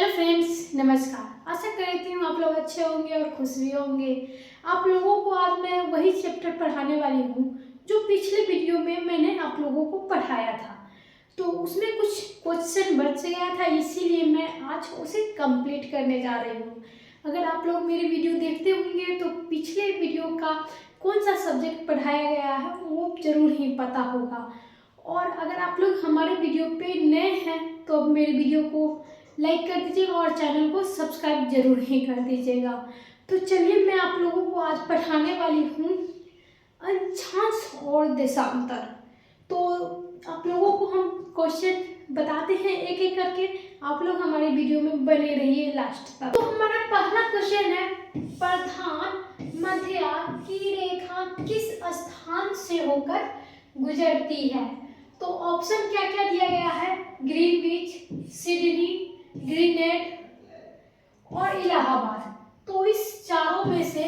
Hello friends, नमस्कार। आशा करती हूँ आप लोग अच्छे होंगे और खुश भी होंगे। आप लोगों को आज मैं वही चैप्टर पढ़ाने वाली हूँ जो पिछले वीडियो में मैंने आप लोगों को पढ़ाया था। तो उसमें कुछ क्वेश्चन बच गया था, इसीलिए मैं आज उसे कंप्लीट करने जा रही हूँ। अगर आप लोग मेरी वीडियो देखते होंगे तो पिछले वीडियो का कौन सा सब्जेक्ट पढ़ाया गया है वो जरूर ही पता होगा। और अगर आप लोग हमारे वीडियो पे नए हैं तो अब मेरे वीडियो को लाइक कर दीजिएगा और चैनल को सब्सक्राइब जरूर ही कर दीजिएगा। तो चलिए मैं आप लोगों को आज पढ़ाने वाली हूँ अक्षांश और देशांतर। तो आप लोगों को हम क्वेश्चन बताते हैं एक एक करके, आप लोग हमारे वीडियो में बने रहिए लास्ट तक। तो हमारा पहला क्वेश्चन है, प्रधान मध्य की रेखा किस स्थान से होकर गुजरती है? तो ऑप्शन क्या क्या दिया गया है? ग्रीनविच, सिडनी, ग्रीनलैंड और इलाहाबाद। तो इस चारों में से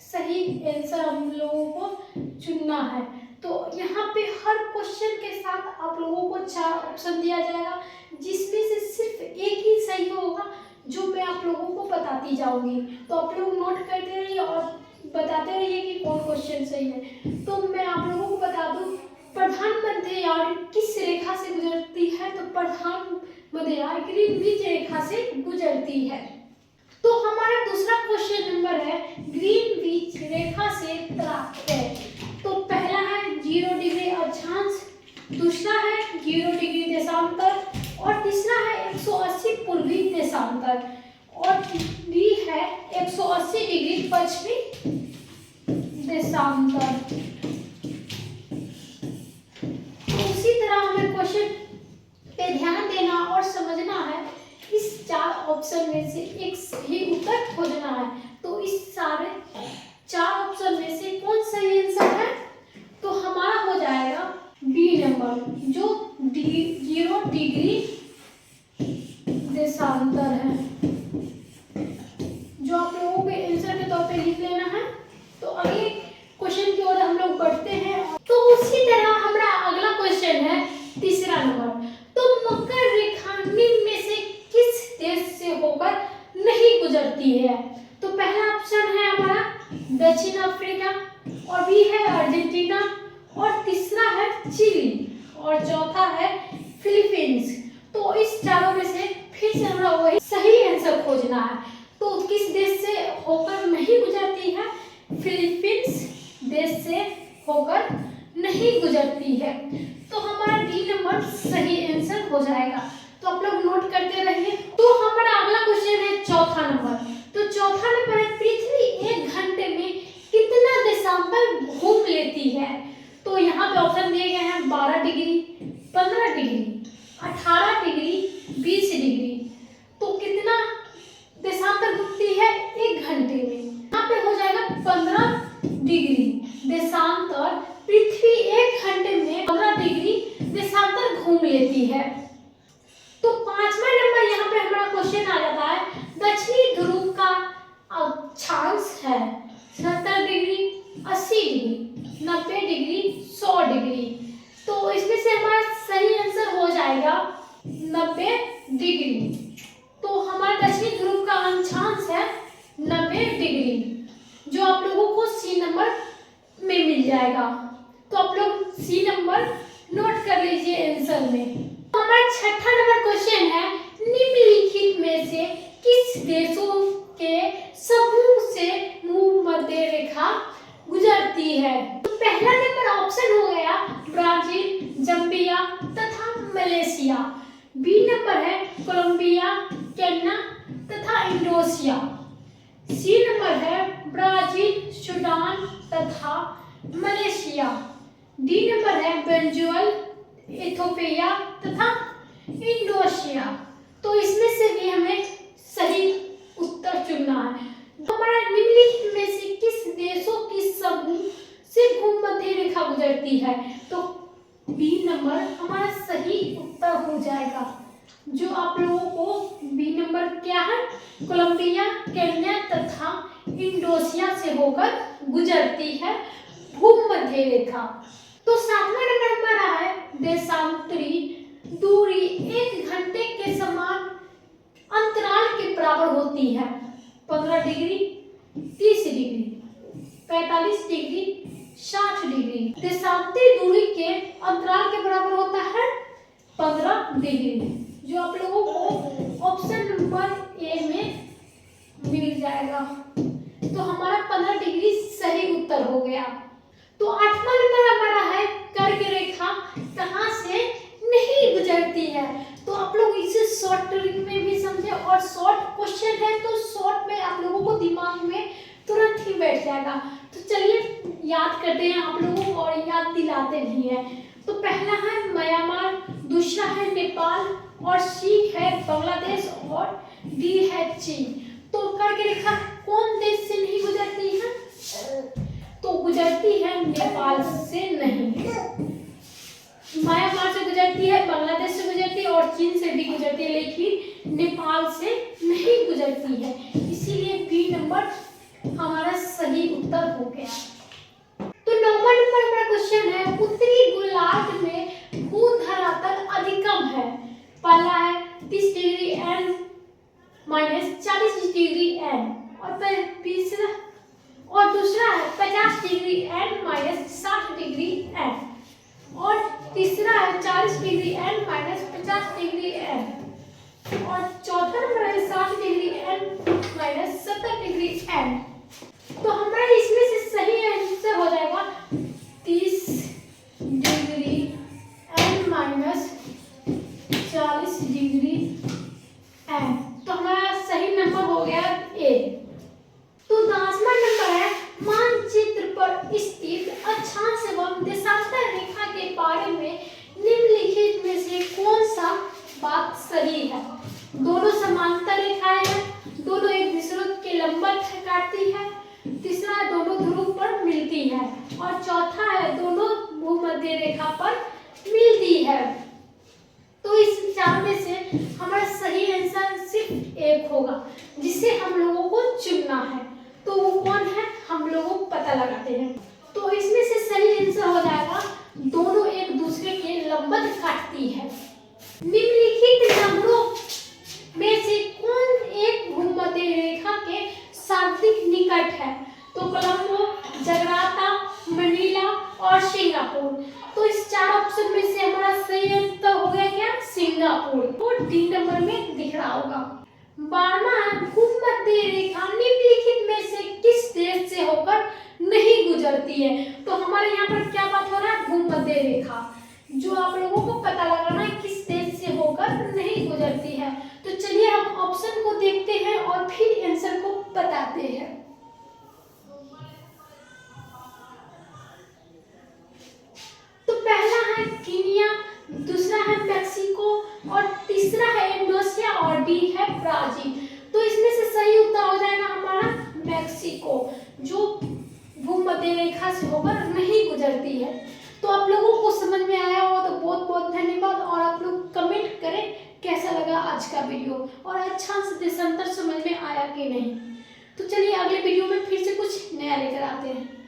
सही आंसर हम लोगों को चुनना है। तो यहाँ पे हर क्वेश्चन के साथ आप लोगों को 4 ऑप्शन दिया जाएगा, जिसमें से सिर्फ एक ही सही होगा जो मैं आप लोगों को बताती जाऊंगी। तो आप लोग नोट करते रहिए और बताते रहिए कि कौन क्वेश्चन सही है। तो मैं आप लोगों को बता दूं, प्रधान मध्य किस रेखा से गुजरती है? तो प्रधान मध्य ग्रीनविच रेखा से गुजरती है। तो हमारा दूसरा क्वेश्चन नंबर है, ग्रीनविच रेखा से प्राप्त है। तो पहला है 0 डिग्री अक्षांश, दूसरा है 0 डिग्री देशांतर और तीसरा है 180 पूर्वी देशांतर और डी है 180 डिग्री पश्चिमी देशांतर। उसी तरह हमें क्वेश्चन पे ध्यान देना और समझना है। इस 4 ऑप्शन में से एक सही उत्तर खोजना है। तो इस सारे 4 ऑप्शन में से कौन सही आंसर है? तो हमारा हो जाएगा बी नंबर, जो 0 डिग्री देशांतर है, जो आप लोगों के आंसर के तौर पे लिख लेना है। तो अगले क्वेश्चन की ओर हम लोग बढ़ते हैं। तो उसी तरह हमारा अगला क्वेश्चन है तीसरा नंबर, तो मकर रेखा निम्न में से किस देश से होकर नहीं गुजरती है? तो पहला ऑप्शन है हमारा दक्षिण अफ्रीका और बी है अर्जेंटीना और तीसरा है चिली और चौथा है फिलीपींस। तो इस चारों में से फिर से हमारा वही सही आंसर खोजना है। तो किस देश से होकर नहीं गुजरती है? फिलीपींस देश से होकर नहीं गुजरती है। तो हमारा डी नंबर सही आंसर हो जाएगा। तो आप लोग नोट करते रहिए। तो हमारा अगला क्वेश्चन है चौथा नंबर। तो चौथा नंबर है, पृथ्वी 1 घंटे में कितना देशांतर घूम लेती है? तो यहाँ पे ऑप्शन दिए गए हैं 12 डिग्री, 15 डिग्री, 18 डिग्री, 20 डिग्री। तो कितना देशांतर घूमती है 1 घंटे में? यहाँ पे हो जाएगा 15 डिग्री देशांतर। पृथ्वी 1 घंटे में 15 डिग्री देशांतर घूम लेती है। तो 5वां नंबर यहाँ पे हमारा क्वेश्चन आ जाता है, दक्षिणी ध्रुव का अक्षांश है 70 डिग्री, 80 डिग्री, 90 डिग्री, 100 डिग्री। तो इसमें से हमारा सही आंसर हो जाएगा 90 डिग्री। तो हमारा दक्षिणी ध्रुव का अक्षांश है 90 डिग्री, जो आप लोगों को सी नंबर में मिल जाएगा। तो आप लोग सी नंबर नोट कर लीजिए आंसर में। हमारा छठा नंबर क्वेश्चन है, निम्नलिखित में से किस देशों के समूह से भूमध्य रेखा गुजरती है? तो पहला नंबर ऑप्शन हो गया ब्राजील, जम्बिया तथा मलेशिया। बी नंबर है कोलंबिया, केन्या तथा इंडोनेशिया। सी नंबर है ब्राजील, सूडान तथा मलेशिया। डी नंबर है वेनेजुएला, इथियोपिया तथा इंडोनेशिया। तो इसमें से भी हमें सही उत्तर चुनना है। हमारा निम्नलिखित में से किस देशों की समूह से भूमध्य रेखा गुजरती है? तो बी नंबर हमारा सही उत्तर हो जाएगा, जो आप लोगों को बी नंबर क्या है? कोलंबिया, केन्या तथा इंडोनेशिया से होकर गुजरती है भूमध्य रेखा। तो 7वां नंबर हमारा है देशांतरी दूरी 1 घंटे के समान अंतराल होती है 15 डिग्री, 30 डिग्री, 45 डिग्री, 60 डिग्री। देशांतरी दूरी के अंतराल के बराबर होता है 15 डिग्री, जो आप लोगों को ऑप्शन नंबर ए में मिल जाएगा। तो हमारा 15 डिग्री सही उत्तर हो गया। तो 8वां नंबर हमारा है कर्क रेखा कहाँ से नहीं गुजरती है। तो आप लोग इसे शॉर्ट ट्रिक में भी समझे, और शॉर्ट क्वेश्चन है तो शॉर्ट में आप लोगों को दिमाग में तुरंत ही बैठ जाएगा। तो चलिए याद करते हैं आप लोगों को और याद दिलाते भी हैं। तो पहला है म्यांमार, दूसरा है नेपाल, और सी है बांग्लादेश, और डी है चीन। तो कर्क रेखा कौन देश से नहीं गुजरती है? तो गुजरती है नेपाल से नहीं, म्यांमार से गुजरती है, बांग्लादेश से गुजरती है और चीन से भी गुजरती है, लेकिन नेपाल से नहीं गुजरती है। इसीलिए बी नंबर हमारा सही उत्तर हो गया। तो 9वां नंबर हमारा क्वेश्चन है उत्तरी गोलार्ध में भू धरातल अधिकतम है। पहला है 30 degree N minus 40 degree N, और दूसरा है 50 degree N minus 60 degree N, और तीसरा है 40 degree N minus 50 degree N, और चौथा नंबर है 60 degree N minus 70 degree N. तो हमारा इसमें से सही आंसर हो जाएगा 30 degree N minus 40 degree N. तो हमारा सही नंबर हो गया ए। तो 10वां नंबर है मानचित्र पर स्थित अक्षांश एवं देशांतर रेखा के बारे में निम्नलिखित में से कौन सा बात सही है। दोनों समांतर रेखाएं हैं, दोनों एक दूसरे के लंबवत काटती है, तीसरा है दोनों ध्रुव पर मिलती है, और चौथा है दोनों भूमध्य रेखा पर मिलती है। तो इस चार में से हमारा सही आंसर सिर्फ एक होगा, जिसे हम लोगों को चुनना है। तो वो कौन है हम लोगों को पता लगाते हैं। तो इसमें से सही आंसर हो जाएगा दोनों एक दूसरे के लंबवत काटती है। निम्नलिखित नंबरों में से कौन एक भूमध्य रेखा के शाब्दिक निकट है। तो कोलंबो, जकार्ता, मनीला और सिंगापुर। तो इस चार ऑप्शन में से हमारा सही आंसर हो गया क्या? सिंगापुर। तो डी नंबर में दिख रहा होगा। 12वां है भूमध्य रेखा निम्नलिखित में से किस देश से होकर नहीं गुजरती है। तो हमारे यहाँ पर क्या बात हो रहा है? भूमध्य रेखा, जो आप लोगों को पता लगाना है किस देश से होकर नहीं गुजरती है। तो चलिए हम ऑप्शन को देखते हैं और फिर आंसर को बताते हैं। तो पहला है कीनिया, दूसरा है मैक्सिको, और तीसरा है इंडोनेशिया, और डी है ब्राजील। तो इसमें से सही उत्तर हो जाएगा हमारा मैक्सिको, जो भूमध्य रेखा से होकर नहीं गुजरती है। तो आप लोगों को समझ में आया होगा तो बहुत बहुत धन्यवाद, और आप लोग कमेंट करें कैसा लगा आज का वीडियो, और अच्छा से देशांतर समझ में आया कि नहीं। तो चलिए अगले वीडियो में फिर से कुछ नया लेकर आते हैं।